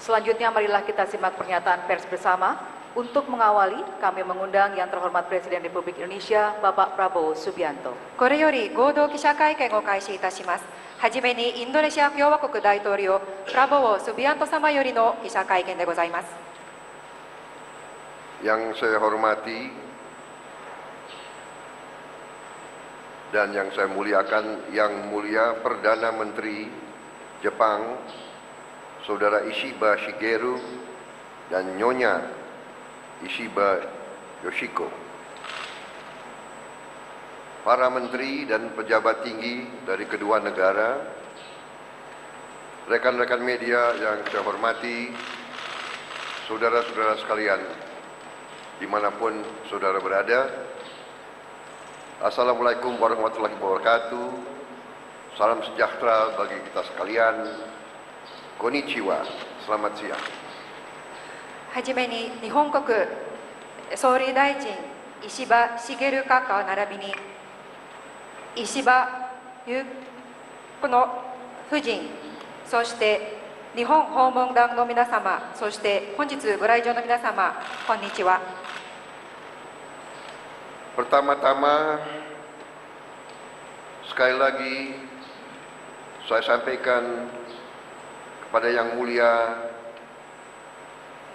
Selanjutnya marilah kita simak pernyataan pers bersama. Untuk mengawali, kami mengundang yang terhormat Presiden Republik Indonesia, Bapak Prabowo Subianto. これより合同記者会見を開始いたします。はじめにインドネシア共和国大統領プラボウ・スビアント様よりの記者会見でございます。 Yang saya hormati dan yang saya muliakan, Yang Mulia Perdana Menteri Jepang, Saudara Ishiba Shigeru dan Nyonya Ishiba Yoshiko. Para menteri dan pejabat tinggi dari kedua negara, rekan-rekan media yang saya hormati, saudara-saudara sekalian, dimanapun saudara berada, Assalamualaikum warahmatullahi wabarakatuh. Salam sejahtera bagi kita sekalian. Konnichiwa, selamat siang. はじめに日本国総理大臣石破茂閣下並びに石破裕子の夫人、そして日本訪問団の皆様、そして本日ご来場の皆様、こんにちは。 Pertama-tama, sekali lagi saya sampaikan kepada Yang Mulia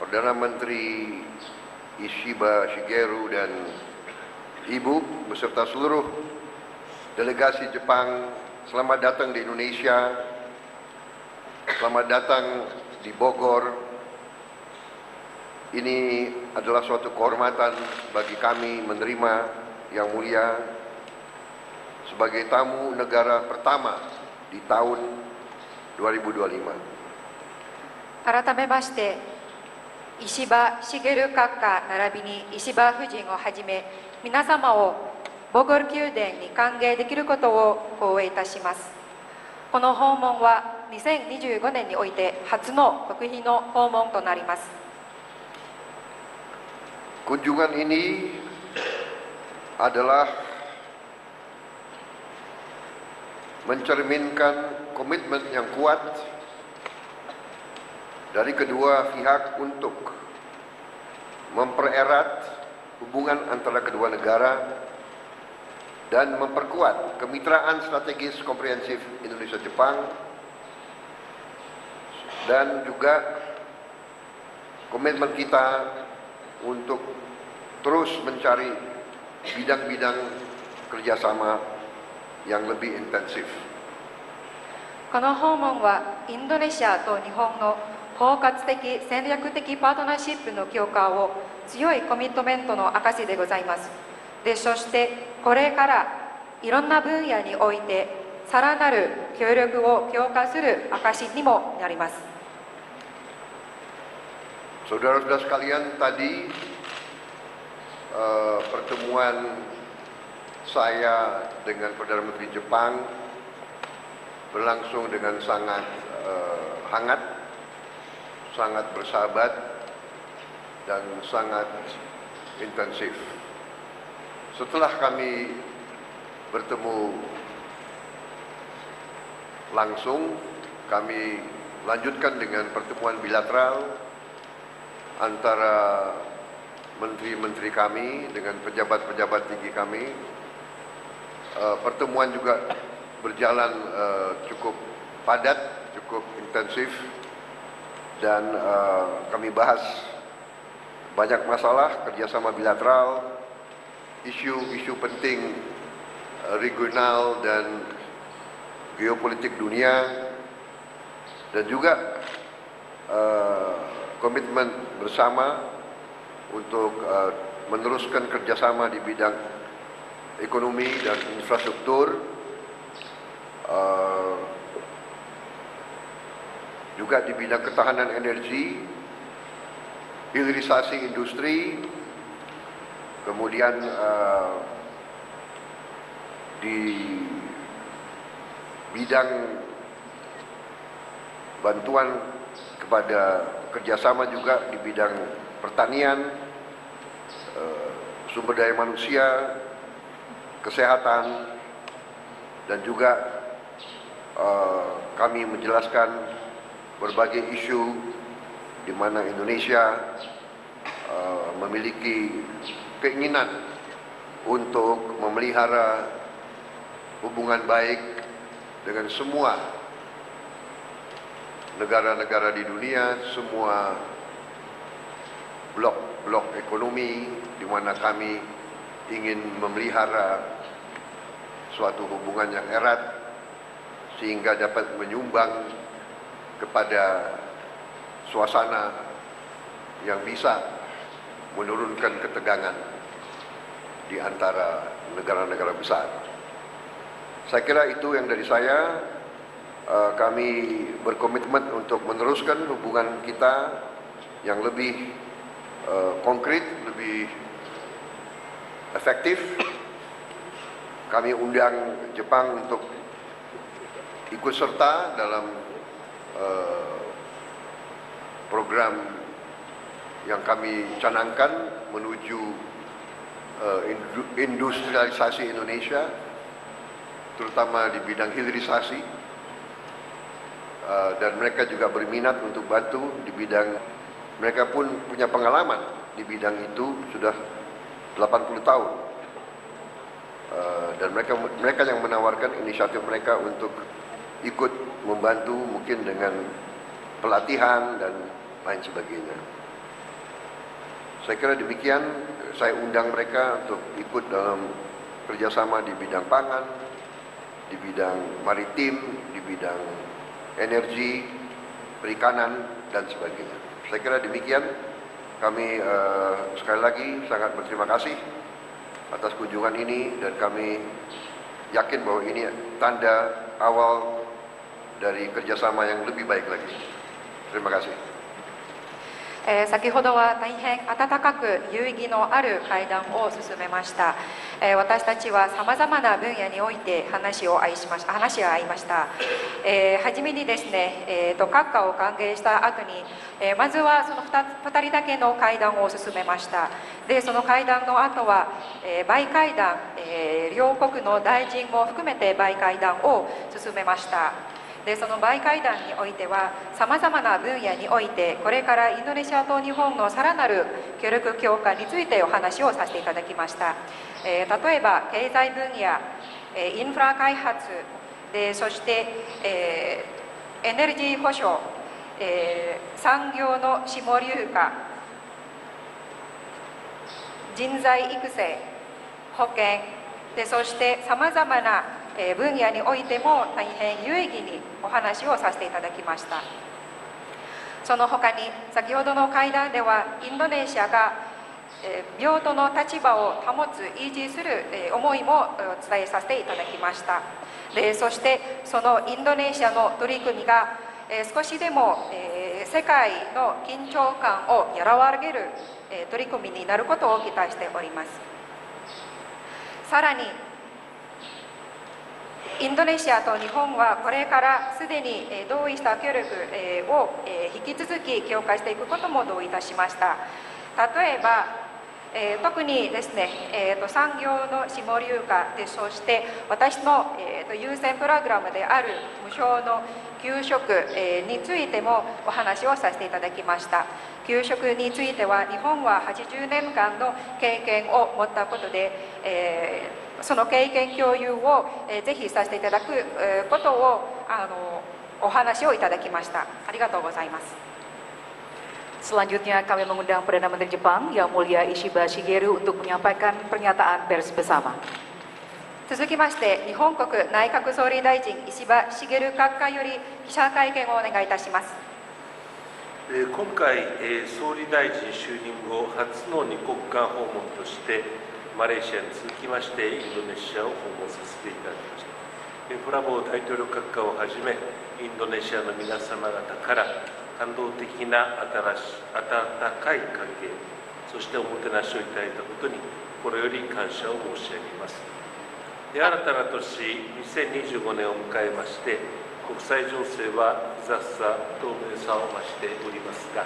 Perdana Menteri Ishiba Shigeru dan Ibu beserta seluruh delegasi Jepang, selamat datang di Indonesia, selamat datang di Bogor. Ini adalah suatu kehormatan bagi kami menerima Yang Mulia sebagai tamu negara pertama di tahun 2025. 改めまして石破茂閣下並びに石破夫人をはじめ皆様をボゴル宮殿に歓迎できることを光栄いたします。この訪問は2025年において初の国賓の訪問となります。 Kunjungan ini adalah mencerminkan komitmen yang kuat dari kedua pihak untuk mempererat hubungan antara kedua negara dan memperkuat kemitraan strategis komprehensif Indonesia-Jepang dan juga komitmen kita untuk terus mencari bidang-bidang kerjasama yang lebih intensif. この訪問はインドネシアと日本の包括的戦略的パートナーシップの強化を強いコミットメントの証でございます。で、そしてこれからいろんな分野においてさらなる協力を強化する証にもなります。 Saudara-saudara sekalian, tadi pertemuan saya dengan Perdana Menteri Jepang berlangsung dengan sangat hangat, sangat bersahabat, dan sangat intensif. Setelah kami bertemu langsung, kami lanjutkan dengan pertemuan bilateral antara menteri-menteri kami dengan pejabat-pejabat tinggi kami. Pertemuan juga berjalan cukup padat, cukup intensif, dan kami bahas banyak masalah kerjasama bilateral, isu-isu penting regional dan geopolitik dunia, dan juga komitmen bersama untuk meneruskan kerjasama di bidang ekonomi dan infrastruktur, juga di bidang ketahanan energi, hilirisasi industri, kemudian di bidang bantuan kepada kerjasama juga di bidang pertanian, sumber daya manusia, kesehatan, dan juga kami menjelaskan berbagai isu di mana Indonesia memiliki keinginan untuk memelihara hubungan baik dengan semua negara-negara di dunia, semua blok-blok ekonomi, di mana kami ingin memelihara suatu hubungan yang erat sehingga dapat menyumbang kepada suasana yang bisa menurunkan ketegangan di antara negara-negara besar. Saya kira itu yang dari saya. Kami berkomitmen untuk meneruskan hubungan kita yang lebih konkret, lebih efektif. Kami undang Jepang untuk ikut serta dalam program yang kami canangkan menuju industrialisasi Indonesia, terutama di bidang hilirisasi. Dan mereka juga berminat untuk bantu di bidang, mereka pun punya pengalaman di bidang itu sudah 80 tahun. Dan mereka yang menawarkan inisiatif mereka untuk ikut membantu mungkin dengan pelatihan dan lain sebagainya. Saya kira demikian, saya undang mereka untuk ikut dalam kerjasama di bidang pangan, di bidang maritim, di bidang energi, perikanan, dan sebagainya. Saya kira demikian. Kami sekali lagi sangat berterima kasih atas kunjungan ini, dan kami yakin bahwa ini tanda awal dari kerjasama yang lebih baik lagi. Terima kasih. 先ほどは大変温かく有意義のある会談を進めました。私たちはさまざまな分野において話が合いました。はじめにですね、閣下を歓迎した後に、まずはその 2人だけの会談を進めました。でその会談の後は、バイ会談、両国の大臣も含めてバイ会談を進めました。でそのバイ会談においてはさまざまな分野においてこれからインドネシアと日本のさらなる協力強化についてお話をさせていただきました。例えば経済分野、インフラ開発で、そして、エネルギー保障、産業の下流化、人材育成、保険で、そしてさまざまな分野においても大変有意義にお話をさせていただきました。その他に先ほどの会談ではインドネシアが平等の立場を保つ維持する思いも伝えさせていただきました。でそしてそのインドネシアの取り組みが少しでも世界の緊張感を和らげる取り組みになることを期待しております。さらにインドネシアと日本はこれからすでに同意した協力を引き続き強化していくことも同意いたしました。例えば特にですね、産業の下流化で、そして私の優先プログラムである無償の給食についてもお話をさせていただきました。給食については日本は80年間の経験を持ったことで、その経験共有をぜひさせていただくことをお話をいただきました。ありがとうございます。Selanjutnya kami mengundang Perdana Menteri Jepang Yang Mulia Ishiba Shigeru untuk menyampaikan pernyataan pers bersama. 続きまして日本国内閣総理大臣石破茂閣下より記者会見をお願いいたします。今回、総理大臣就任後初の2国間訪問としてマレーシアに続きましてインドネシアを訪問させていただきました。プラボー大統領閣下をはじめインドネシアの皆様方から感動的な温かい歓迎、そしておもてなしをいただいたことに心より感謝を申し上げます。新たな年2025年を迎えまして国際情勢は複雑さ、不透明さを増しておりますが、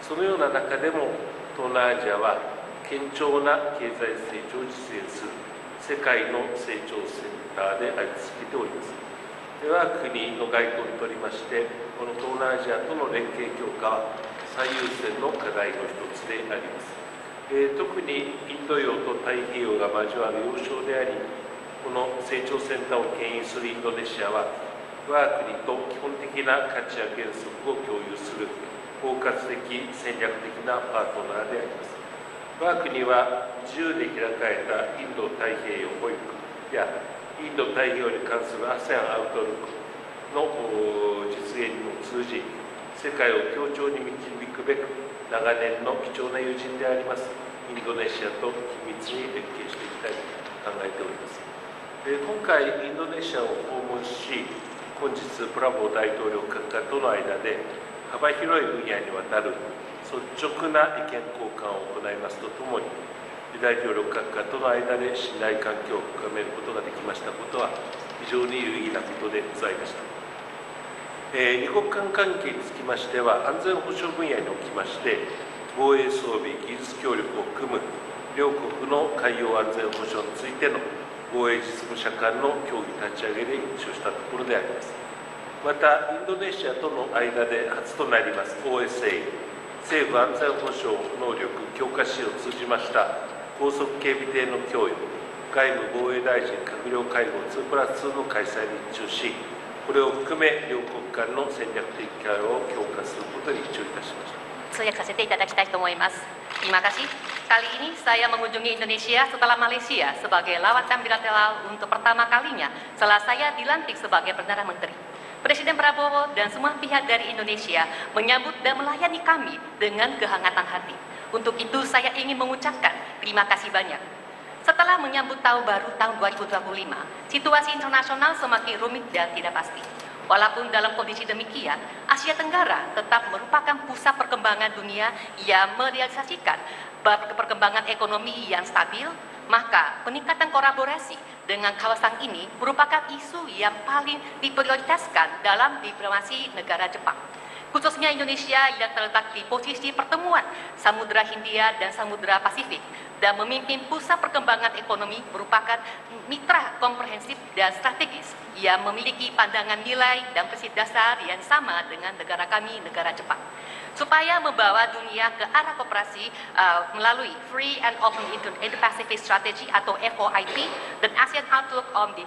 そのような中でも東南アジアは堅調な経済成長を実現する世界の成長センターであり続けております。我が国の外交にとりましてこの東南アジアとの連携強化は最優先の課題の一つであります。特にインド洋と太平洋が交わる要衝であり、この成長先端を牽引するインドネシアは、我が国と基本的な価値や原則を共有する包括的戦略的なパートナーであります。我が国は自由で開かれたインド太平洋保育やインド太平洋に関する ASEAN アウトルックの実現にも通じ、世界を協調に導くべく長年の貴重な友人でありますインドネシアと緊密に連携していきたいと考えております。今回インドネシアを訪問し、本日プラボー大統領閣下との間で幅広い分野にわたる率直な意見交換を行いますとともに、大統領閣下との間で信頼関係を深めることができましたことは非常に有意義なことでございました。二国間関係につきましては、安全保障分野におきまして防衛装備技術協力を組む両国の海洋安全保障についての防衛実務者間の協議立ち上げで一致をしたところであります。また、インドネシアとの間で初となります OSA、政府安全保障能力強化支援を通じました高速警備艇の供与、外務防衛大臣閣僚会合 2+2 の開催に一致をし、これを含め両国間の戦略的対話を強化することに一致をいたしました。通訳させていただきたいと思います。Terima kasih. Kali ini saya mengunjungi Indonesia setelah Malaysia sebagai lawatan bilateral untuk pertama kalinya setelah saya dilantik sebagai Perdana Menteri. Presiden Prabowo dan semua pihak dari Indonesia menyambut dan melayani kami dengan kehangatan hati. Untuk itu saya ingin mengucapkan terima kasih banyak. Setelah menyambut tahun baru tahun 2025, situasi internasional semakin rumit dan tidak pasti. Walaupun dalam kondisi demikian, Asia Tenggara tetap merupakan pusat perkembangan dunia yang merealisasikan perkembangan ekonomi yang stabil, maka peningkatan kolaborasi dengan kawasan ini merupakan isu yang paling diprioritaskan dalam diplomasi negara Jepang. Khususnya Indonesia yang terletak di posisi pertemuan Samudra Hindia dan Samudra Pasifik dan memimpin pusat perkembangan ekonomi merupakan mitra komprehensif dan strategis yang memiliki pandangan nilai dan prinsip dasar yang sama dengan negara kami, negara Jepang. Supaya membawa dunia ke arah kooperasi melalui Free and Open Indo-Pacific Strategy atau FOIP dan ASEAN Outlook on the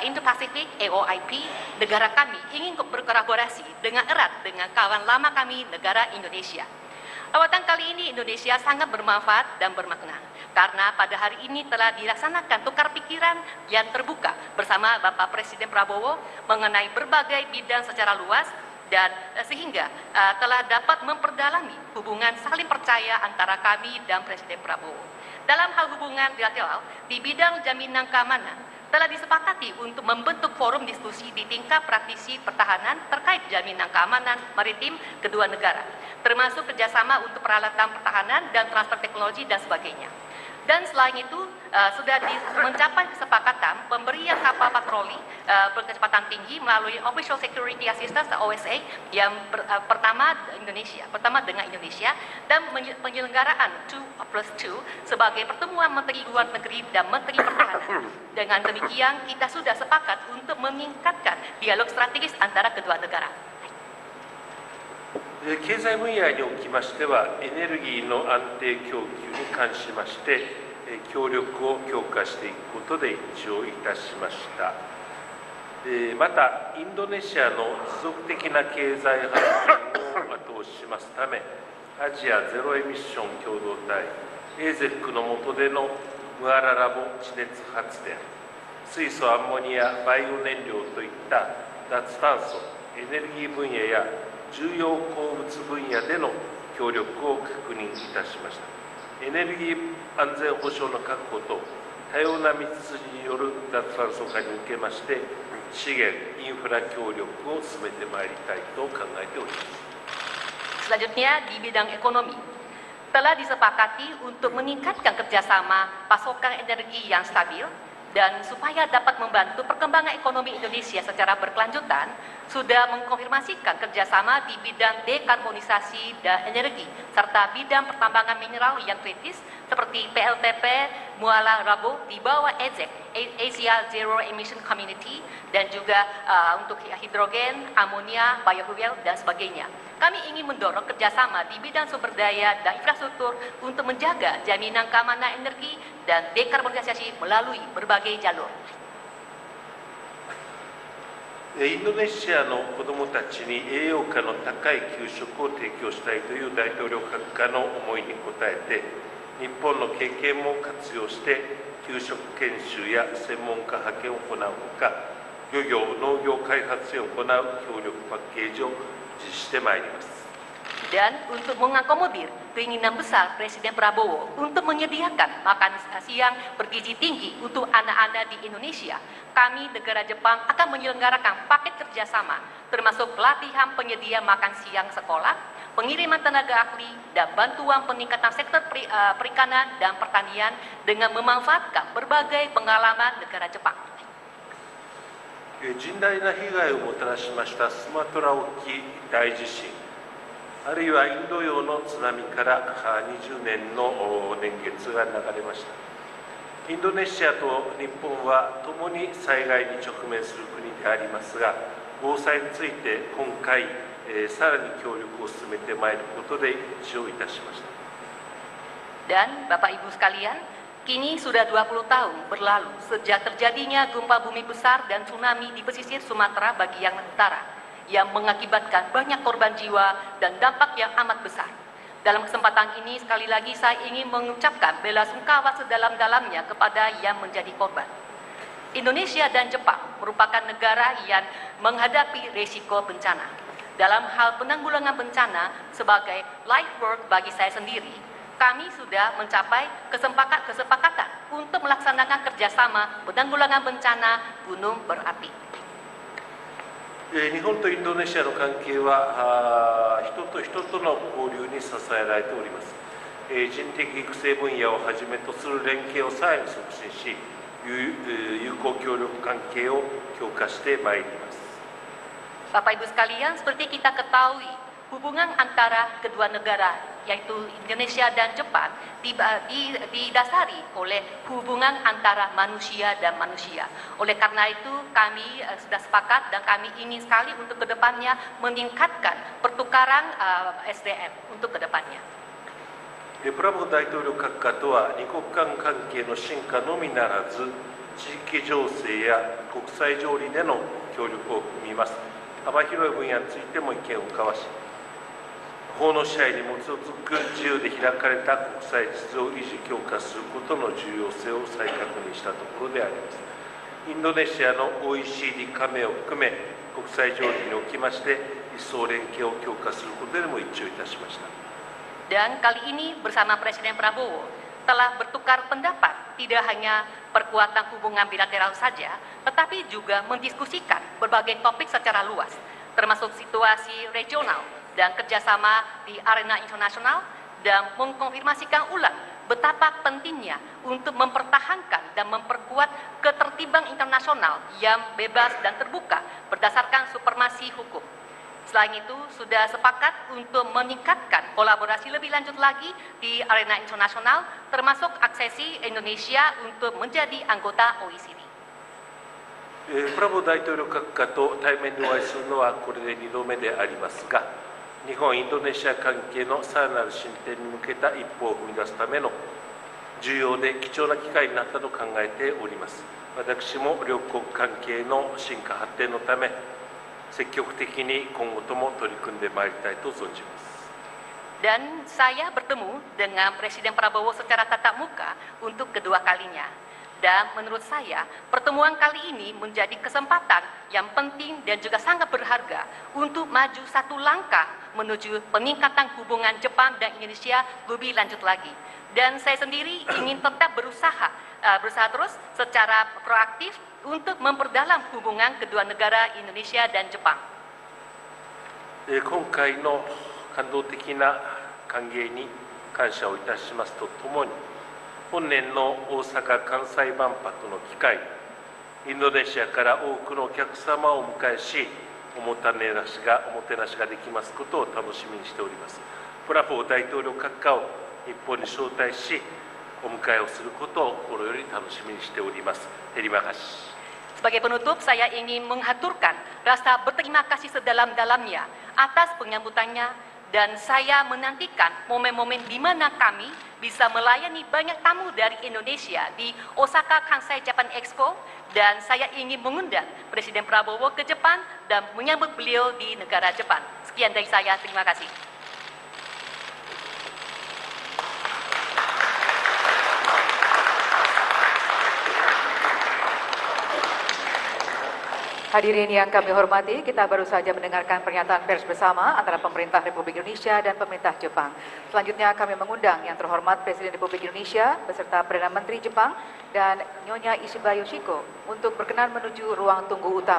Indo-Pacific AOIP, negara kami ingin berkolaborasi dengan erat dengan kawan lama kami, negara Indonesia. Lawatan kali ini Indonesia sangat bermanfaat dan bermakna karena pada hari ini telah dilaksanakan tukar pikiran yang terbuka bersama Bapak Presiden Prabowo mengenai berbagai bidang secara luas dan sehingga telah dapat memperdalami hubungan saling percaya antara kami dan Presiden Prabowo. Dalam hal hubungan bilateral di bidang jaminan keamanan telah disepakati untuk membentuk forum diskusi di tingkat praktisi pertahanan terkait jaminan keamanan maritim kedua negara, termasuk kerjasama untuk peralatan pertahanan dan transfer teknologi dan sebagainya. Dan selain itu sudah mencapai kesepakatan pemberian kapal patroli berkecepatan tinggi melalui Official Security Assistance OSA yang pertama dengan Indonesia dan penyelenggaraan 2+2 sebagai pertemuan Menteri Luar Negeri dan Menteri Pertahanan. Dengan demikian kita sudah sepakat untuk meningkatkan dialog strategis antara kedua negara. 経済分野におきましては、エネルギーの安定供給に関しまして、協力を強化していくことで一致をいたしました。また、インドネシアの持続的な経済発展を後押ししますため、アジアゼロエミッション共同体 AZEC の下でのムアララボ地熱発電、水素アンモニアバイオ燃料といった脱炭素エネルギー分野や重要鉱物分野での協力を確認いたしました。エネルギー安全保障の確保と多様な道筋による脱炭素化に向けまして資源・インフラ協力を進めてまいりたいと考えております。Selanjutnya di bidang ekonomi telah disepakati untuk meningkatkan kerjasama pasokan energi yang stabil dan supaya dapat membantu perkembangan ekonomi Indonesia secara berkelanjutan, sudah mengkonfirmasikan kerjasama di bidang dekarbonisasi dan energi, serta bidang pertambangan mineral yang kritis seperti PLTP Muara Rabo di bawah AZEC, Asia Zero Emission Community, dan juga untuk hidrogen, amonia, biofuel, dan sebagainya. kami ingin mendorong kerjasama di bidang sumber daya dan infrastruktur untuk menjaga jaminan keamanan energi dan dekarbonisasi melalui berbagai jalur. インドネシアの子どもたちに栄養価の高い給食を提供したいという大統領閣下の思いに応えて、日本の経験も活用して給食研修や専門家派遣を行うほか、漁業・農業開発を行う協力パッケージを実施してまいります。 Dan untuk mengakomodir keinginan besar Presiden Prabowo untuk menyediakan makan siang bergizi tinggi untuk anak-anak di Indonesia, kami negara Jepang akan menyelenggarakan paket kerjasama termasuk pelatihan penyedia makan siang sekolah, pengiriman tenaga ahli, dan bantuan peningkatan sektor perikanan dan pertanian dengan memanfaatkan berbagai pengalaman negara Jepang. 甚大な被害をもたらしましたスマトラ沖大地震、あるいはインド洋の津波から20年の年月が流れました。インドネシアと日本は共に災害に直面する国でありますが、防災について今回、さらに協力を進めてまいることで一致をいたしました。 Dan Bapak Ibu sekalian, kini sudah 20 tahun berlalu sejak terjadinya gempa bumi besar dan tsunami di pesisir Sumatera bagian utara yang mengakibatkan banyak korban jiwa dan dampak yang amat besar. Dalam kesempatan ini sekali lagi saya ingin mengucapkan bela sungkawa sedalam-dalamnya kepada yang menjadi korban. Indonesia dan Jepang merupakan negara yang menghadapi risiko bencana. Dalam hal penanggulangan bencana sebagai life work bagi saya sendiri, kami sudah mencapai kesepakatan untuk melaksanakan kerjasama penanggulangan bencana gunung berapi. 日本とインドネシアの関係は人と人との交流に支えられております。人的育成分野をはじめとする連携をさらに促進し、友好協力関係を強化してまいります。 Bapak Ibu sekalian, seperti kita ketahui, hubungan antara kedua negara yaitu Indonesia dan Jepang didasari oleh hubungan antara manusia dan manusia. Oleh karena itu kami sudah sepakat dan kami ingin sekali untuk kedepannya meningkatkan pertukaran SDM untuk kedepannya. プラボ大統領閣下とは二国間関係の深化のみならず、地域情勢や国際条理での協力を含みます幅広い分野についても意見を交わし、法の支配に基づく自由で開かれた国際秩序を維持強化することの重要性を再確認したところであります。インドネシアの OECD 加盟を含め国際条理におきまして一層連携を強化することでも一致をいたしました。 Dan kali ini bersama Presiden Prabowo telah bertukar pendapat tidak hanya perkuatan hubungan bilateral saja, tetapi juga mendiskusikan berbagai topik secara luas, termasuk situasi regional dan kerjasama di arena internasional, dan mengkonfirmasikan ulang betapa pentingnya untuk mempertahankan dan memperkuat ketertiban internasional yang bebas dan terbuka berdasarkan supremasi hukum. Selain itu, sudah sepakat untuk meningkatkan kolaborasi lebih lanjut lagi di arena internasional, termasuk aksesi Indonesia untuk menjadi anggota OECD. プラボ大統領閣下と対面でお会いするのはこれで2度目でありますが、日本・インドネシア関係のさらなる進展に向けた一歩を踏み出すための重要で貴重な機会になったと考えております。私も両国関係の進化発展のため積極的に今後とも取り組んでまいりたいと存じます。 Dan saya bertemu dengan Presiden Prabowo secara tatap muka untuk kedua kalinya. Dan menurut saya, pertemuan kali ini menjadi kesempatan yang penting dan juga sangat berharga untuk maju satu langkah menuju peningkatan hubungan Jepang dan Indonesia lebih lanjut lagi. Dan saya sendiri ingin tetap berusaha terus secara proaktif untuk memperdalam hubungan kedua negara Indonesia dan Jepang. 今回の感動的な歓迎に感謝をいたしますとともに、本年の大阪・関西万博の機会、インドネシアから多くのお客様をお迎えし、おもてなしができますことを楽しみにしております。プラボ大統領閣下を日本に招待し、お迎えをすることを心より楽しみにしております。テリマカシ。Sebagai penutup, saya ingin menghaturkan rasa berterima kasih sedalam-dalamnya atas penyambutannya, dan saya menantikan momen-momen di mana kami bisa melayani banyak tamu dari Indonesia di Osaka Kansai Japan Expo, dan saya ingin mengundang Presiden Prabowo ke Jepang dan menyambut beliau di negara Jepang. Sekian dari saya, terima kasih. Hadirin yang kami hormati, kita baru saja mendengarkan pernyataan pers bersama antara pemerintah Republik Indonesia dan pemerintah Jepang. Selanjutnya kami mengundang yang terhormat Presiden Republik Indonesia beserta Perdana Menteri Jepang dan Nyonya Ishiba Yoshiko untuk berkenan menuju ruang tunggu utama.